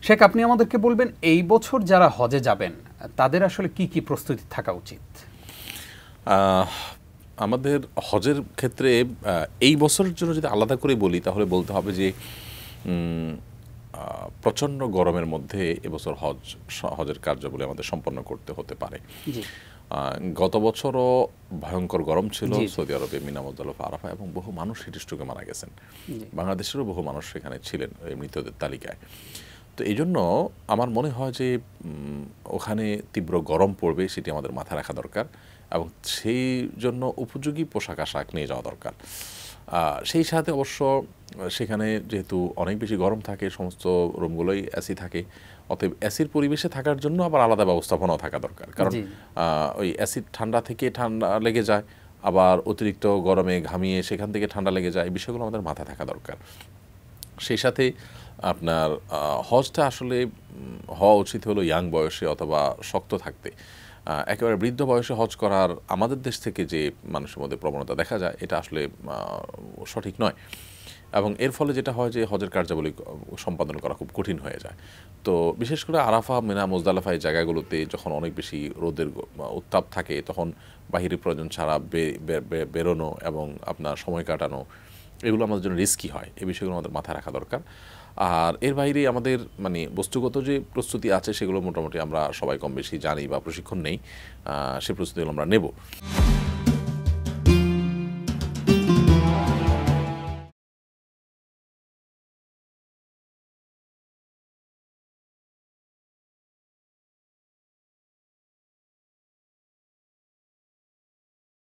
শেখ, আপনি আমাদেরকে বলবেন এই বছর যারা হজে যাবেন তাদের আসলে কি কি প্রস্তুতি থাকা উচিত? আমাদের হজের ক্ষেত্রে এই বছরের জন্য যদি আলাদা করে বলি তাহলে বলতে হবে যে প্রচণ্ড গরমের মধ্যে এবছর হজের কার্যাবলী আমাদের সম্পন্ন করতে হতে পারে। গত বছরও ভয়ঙ্কর গরম ছিল সৌদি আরবে, মিনা, মুজদালিফা, আরাফা, এবং বহু মানুষ হিটস্ট্রোকে মারা গেছেন। বাংলাদেশেরও বহু মানুষ সেখানে ছিলেন এই মৃতদের তালিকায়। তো এই জন্য আমার মনে হয় যে ওখানে তীব্র গরম পড়বে, সেটি আমাদের মাথায় রাখা দরকার, এবং সেই জন্য উপযোগী পোশাক আশাক নিয়ে যাওয়া দরকার। সেই সাথে অবশ্য সেখানে যেহেতু অনেক বেশি গরম থাকে, সমস্ত রুমগুলোই এসি থাকে, অতএব এসির পরিবেশে থাকার জন্য আবার আলাদা ব্যবস্থাপনাও থাকা দরকার। কারণ ওই অ্যাসিড ঠান্ডা থেকে ঠান্ডা লেগে যায়, আবার অতিরিক্ত গরমে ঘামিয়ে সেখান থেকে ঠান্ডা লেগে যায়, এই বিষয়গুলো আমাদের মাথায় থাকা দরকার। সেই সাথে আপনার হজটা আসলে হওয়া উচিত হলো ইয়াং বয়সে অথবা শক্ত থাকতে। একেবারে বৃদ্ধ বয়সে হজ করার আমাদের দেশ থেকে যে মানুষের মধ্যে প্রবণতা দেখা যায়, এটা আসলে সঠিক নয়, এবং এর ফলে যেটা হয় যে হজের কার্যাবলী সম্পাদন করা খুব কঠিন হয়ে যায়। তো বিশেষ করে আরাফা, মিনা, মুজদালিফা এই জায়গাগুলোতে যখন অনেক বেশি রোদের উত্তাপ থাকে, তখন বাহিরের প্রয়োজন ছাড়া বেরোনো এবং আপনার সময় কাটানো, এগুলো আমাদের জন্য রিস্কি হয়। এই বিষয়গুলো আমাদের মাথায় রাখা দরকার। আর এর বাইরে আমাদের বস্তুগত যে প্রস্তুতি আছে সেগুলো মোটামুটি আমরা সবাই কম বেশি জানি বা প্রশিক্ষণ নেই, সে প্রস্তুতিগুলো আমরা নেব।